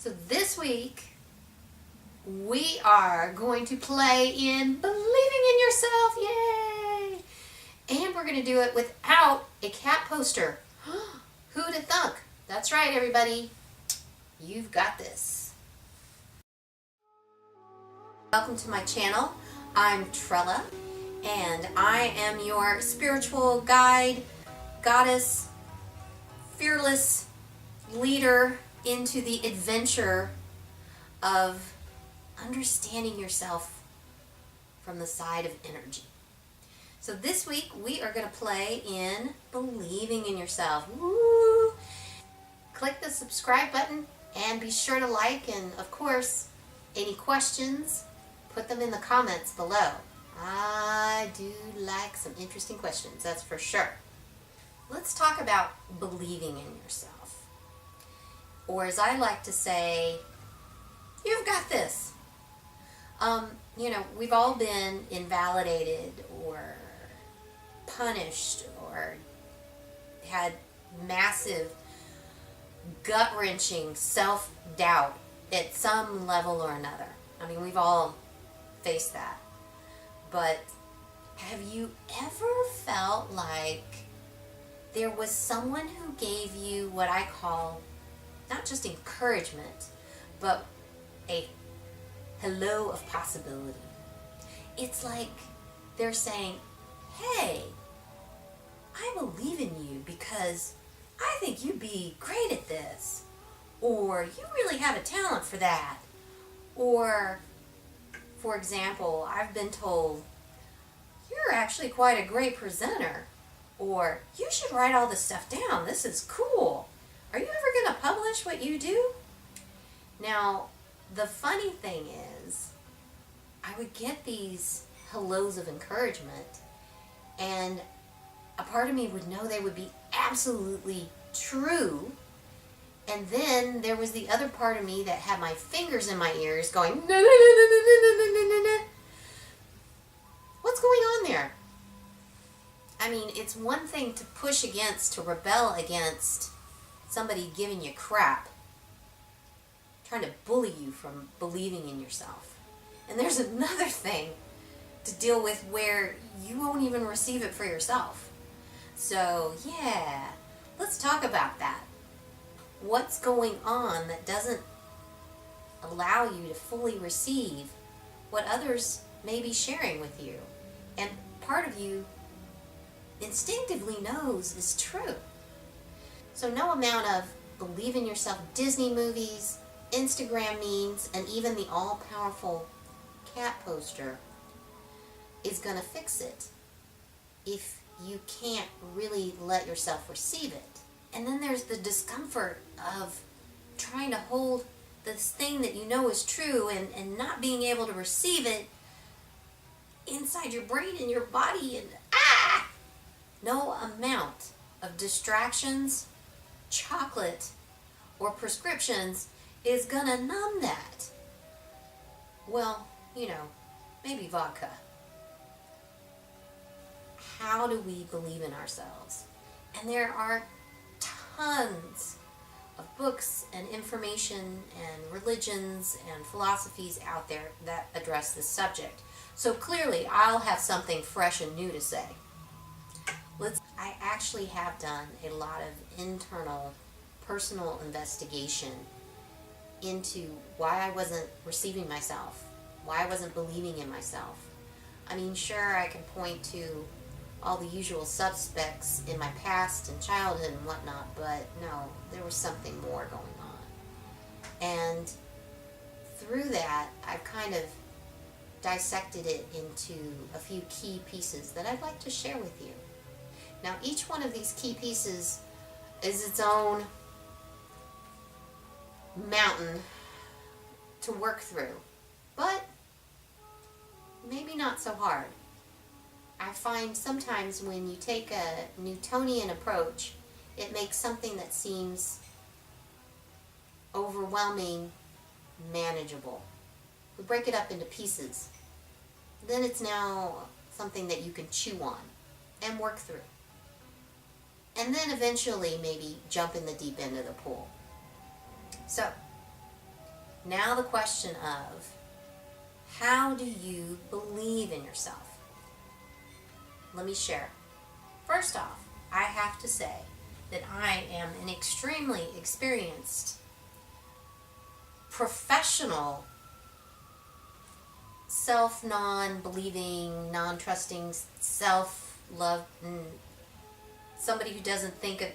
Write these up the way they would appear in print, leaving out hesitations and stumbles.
So this week, we are going to play in Believing in Yourself, yay! And we're going to do it without a cat poster. Who'd have thunk? That's right, everybody. You've got this. Welcome to my channel. I'm Trella, and I am your spiritual guide, goddess, fearless leader into the adventure of understanding yourself from the side of energy. So this week we are going to play in Believing in Yourself. Woo! Click the subscribe button and be sure to like, and of course, any questions, put them in the comments below. I do like some interesting questions, that's for sure. Let's talk about believing in yourself. Or as I like to say, you've got this. We've all been invalidated or punished or had massive gut-wrenching self-doubt at some level or another. I mean, we've all faced that. But have you ever felt like there was someone who gave you what I call not just encouragement, but a hello of possibility? It's like they're saying, hey, I believe in you because I think you'd be great at this. Or you really have a talent for that. Or, for example, I've been told, you're actually quite a great presenter. Or, you should write all this stuff down. This is cool. Are you ever going to publish what you do? Now, the funny thing is, I would get these hellos of encouragement, and a part of me would know they would be absolutely true, and then there was the other part of me that had my fingers in my ears going, no, no, no, no, no, no, no, no, no, no. What's going on there? I mean, it's one thing to push against, to rebel against somebody giving you crap, trying to bully you from believing in yourself. And there's another thing to deal with where you won't even receive it for yourself. So, yeah, let's talk about that. What's going on that doesn't allow you to fully receive what others may be sharing with you? And part of you instinctively knows is true. So no amount of Believe in Yourself Disney movies, Instagram memes, and even the all-powerful cat poster is going to fix it if you can't really let yourself receive it. And then there's the discomfort of trying to hold this thing that you know is true and not being able to receive it inside your brain and your body, and no amount of distractions, chocolate, or prescriptions is gonna numb that. Well, maybe vodka. How do we believe in ourselves? And there are tons of books and information and religions and philosophies out there that address this subject. So clearly I'll have something fresh and new to say. I actually have done a lot of internal, personal investigation into why I wasn't receiving myself, why I wasn't believing in myself. I mean, sure, I can point to all the usual suspects in my past and childhood and whatnot, but no, there was something more going on. And through that, I've kind of dissected it into a few key pieces that I'd like to share with you. Now, each one of these key pieces is its own mountain to work through, but maybe not so hard. I find sometimes when you take a Newtonian approach, it makes something that seems overwhelming manageable. We break it up into pieces. Then it's now something that you can chew on and work through. And then eventually maybe jump in the deep end of the pool. So, Now the question of, how do you believe in yourself? Let me share. First off, I have to say that I am an extremely experienced professional non-believing, non-trusting, self-love, somebody who doesn't think of,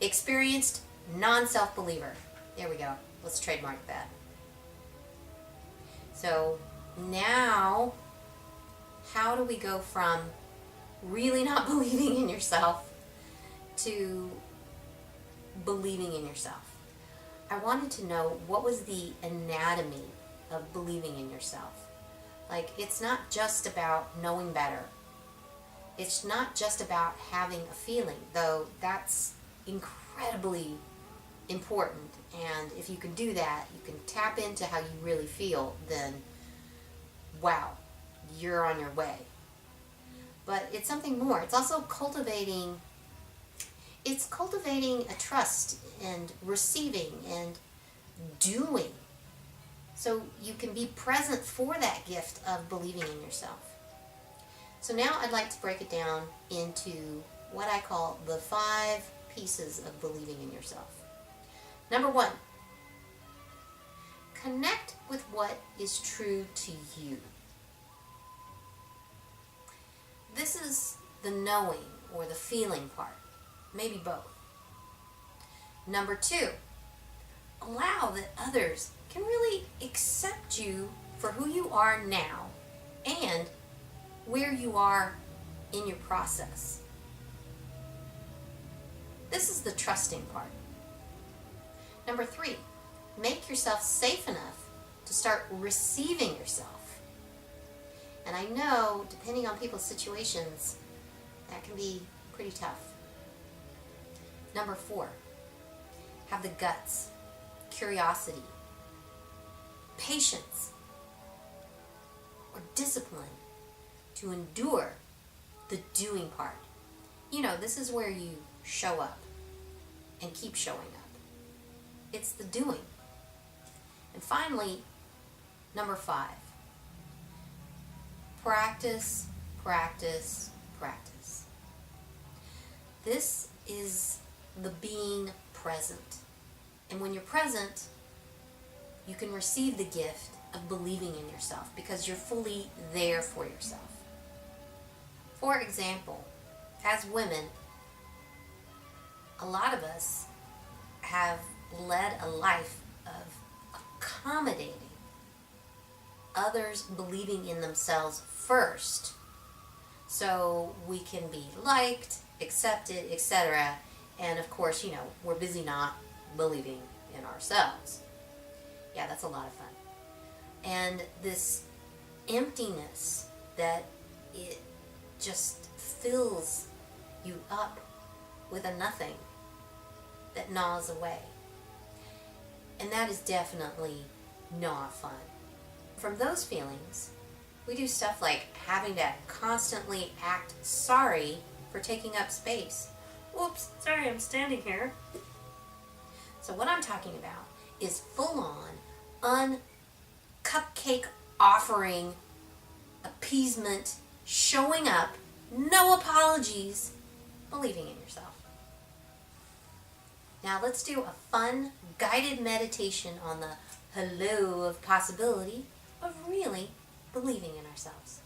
experienced non-self-believer. There we go. Let's trademark that. So now, how do we go from really not believing in yourself to believing in yourself? I wanted to know, what was the anatomy of believing in yourself? Like, it's not just about knowing better. It's not just about having a feeling, though that's incredibly important. And if you can do that, you can tap into how you really feel, then wow, you're on your way. But it's something more. It's also cultivating a trust and receiving and doing, so you can be present for that gift of believing in yourself. So now I'd like to break it down into what I call the 5 pieces of believing in yourself. Number 1, connect with what is true to you. This is the knowing or the feeling part. Maybe both. Number 2, allow that others can really accept you for who you are now and where you are in your process. This is the trusting part. Number 3, make yourself safe enough to start receiving yourself. And I know, depending on people's situations, that can be pretty tough. Number 4, have the guts, curiosity, patience, or discipline to endure the doing part. You know, this is where you show up and keep showing up. It's the doing. And finally, number 5, practice, practice, practice. This is the being present. And when you're present, you can receive the gift of believing in yourself because you're fully there for yourself. For example, as women, a lot of us have led a life of accommodating others believing in themselves first, so we can be liked, accepted, etc. And of course, you know, we're busy not believing in ourselves. Yeah, that's a lot of fun. And this emptiness that it just fills you up with a nothing that gnaws away. And that is definitely not fun. From those feelings, we do stuff like having to constantly act sorry for taking up space. Whoops, sorry, I'm standing here. So what I'm talking about is full-on, cupcake offering, appeasement, showing up, no apologies, believing in yourself. Now let's do a fun, guided meditation on the hello of possibility of really believing in ourselves.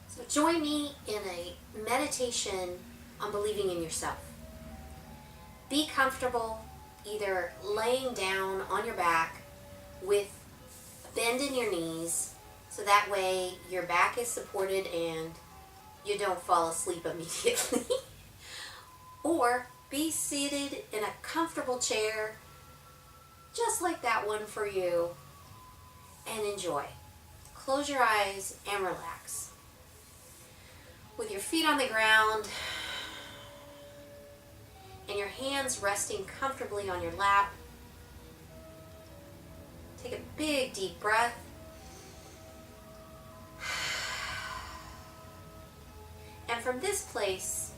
So join me in a meditation on believing in yourself. Be comfortable, either laying down on your back with a bend in your knees, so that way your back is supported and you don't fall asleep immediately. Or be seated in a comfortable chair, just like that one for you, and enjoy. Close your eyes and relax. With your feet on the ground and your hands resting comfortably on your lap, take a big deep breath. And from this place,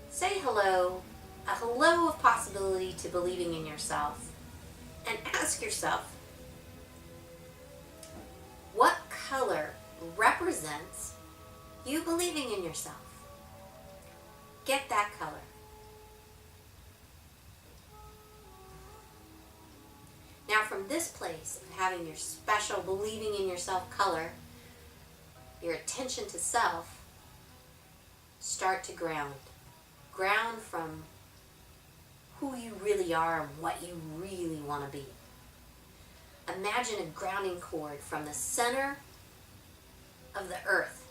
say hello a hello of possibility to believing in yourself. And ask yourself, what color represents you believing in yourself? Get that color. Now from this place of having your special believing in yourself color, your attention to self, start to ground. Ground from who you really are and what you really want to be. Imagine a grounding cord from the center of the earth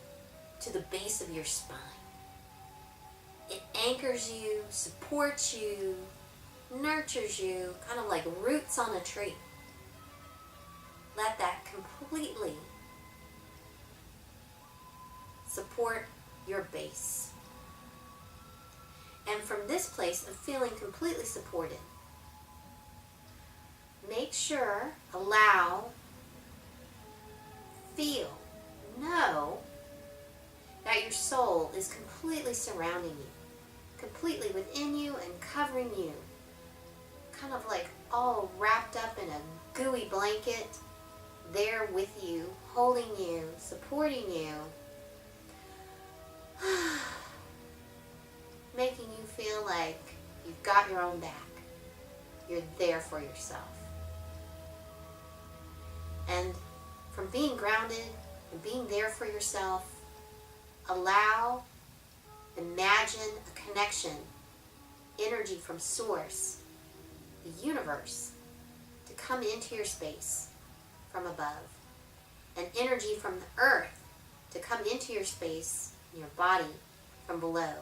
to the base of your spine. It anchors you, supports you, nurtures you, kind of like roots on a tree. Let that completely support your base. And from this place of feeling completely supported, make sure, allow, feel, know that your soul is completely surrounding you, completely within you and covering you, kind of like all wrapped up in a gooey blanket, there with you, holding you, supporting you, making you feel like you've got your own back. You're there for yourself. And from being grounded and being there for yourself, allow, imagine a connection, energy from source, the universe, to come into your space from above, and energy from the earth to come into your space, your body, from below.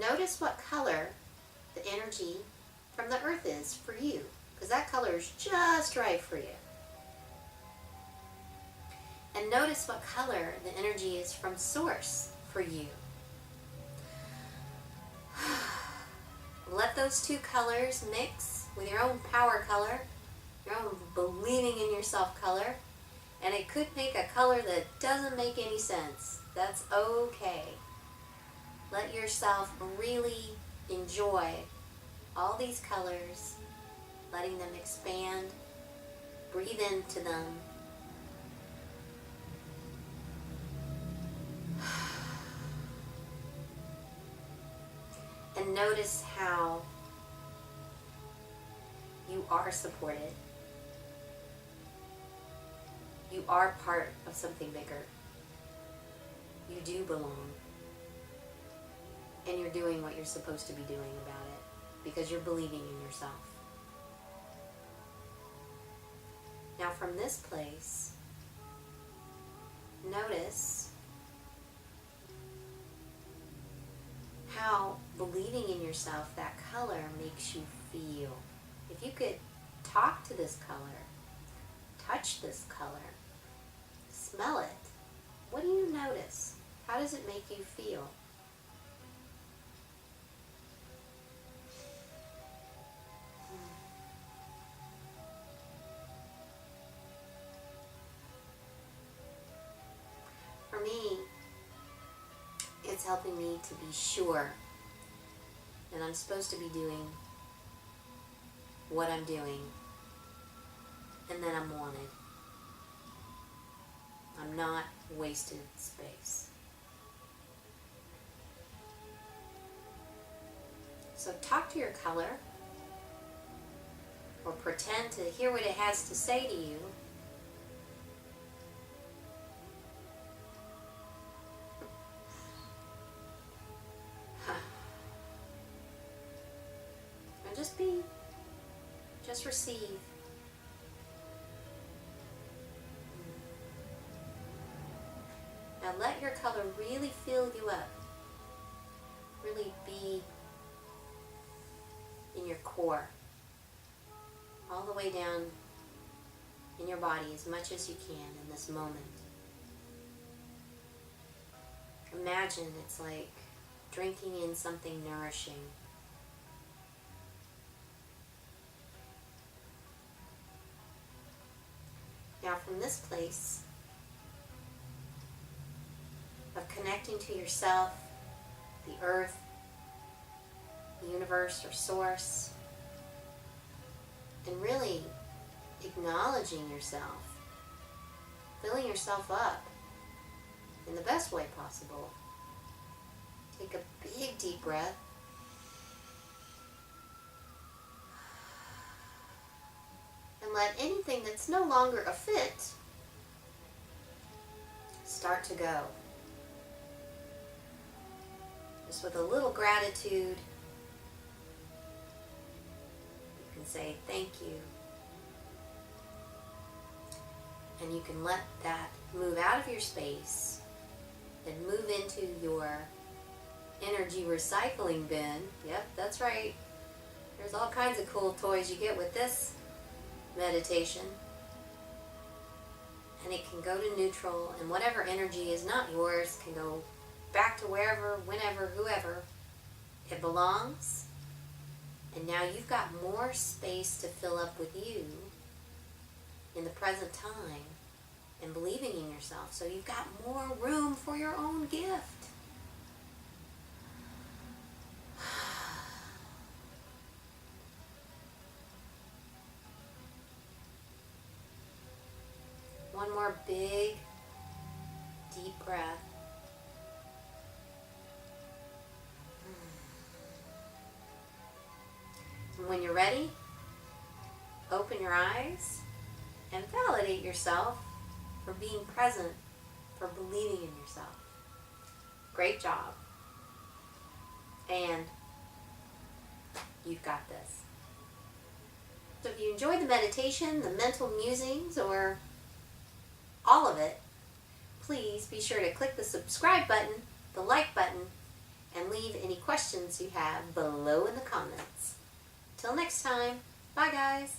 Notice what color the energy from the earth is for you, because that color is just right for you. And notice what color the energy is from source for you. Let those two colors mix with your own power color, your own believing in yourself color, and it could make a color that doesn't make any sense. That's okay. Let yourself really enjoy all these colors, letting them expand, breathe into them. And notice how you are supported. You are part of something bigger. You do belong. And you're doing what you're supposed to be doing about it because you're believing in yourself. Now from this place, notice how believing in yourself, that color, makes you feel. If you could talk to this color, touch this color, smell it, what do you notice? How does it make you feel? For me, it's helping me to be sure that I'm supposed to be doing what I'm doing, and that I'm wanted. I'm not wasted space. So talk to your color, or pretend to hear what it has to say to you. And just be, just receive. Now let your color really fill you up. Really be in your core. All the way down in your body as much as you can in this moment. Imagine it's like drinking in something nourishing. Now from this place of connecting to yourself, the earth, the universe or source, and really acknowledging yourself, filling yourself up in the best way possible. Take a big deep breath. And let anything that's no longer a fit start to go. Just with a little gratitude, you can say thank you. And you can let that move out of your space and move into your energy recycling bin. Yep, that's right. There's all kinds of cool toys you get with this meditation. And it can go to neutral, and whatever energy is not yours can go back to wherever, whenever, whoever it belongs. And now you've got more space to fill up with you in the present time and believing in yourself. So you've got more room for your own gift. One more big, deep breath. And when you're ready, open your eyes and validate yourself for being present, for believing in yourself. Great job. And you've got this. So if you enjoyed the meditation, the mental musings, or all of it, please be sure to click the subscribe button, the like button, and leave any questions you have below in the comments. Till next time, bye guys.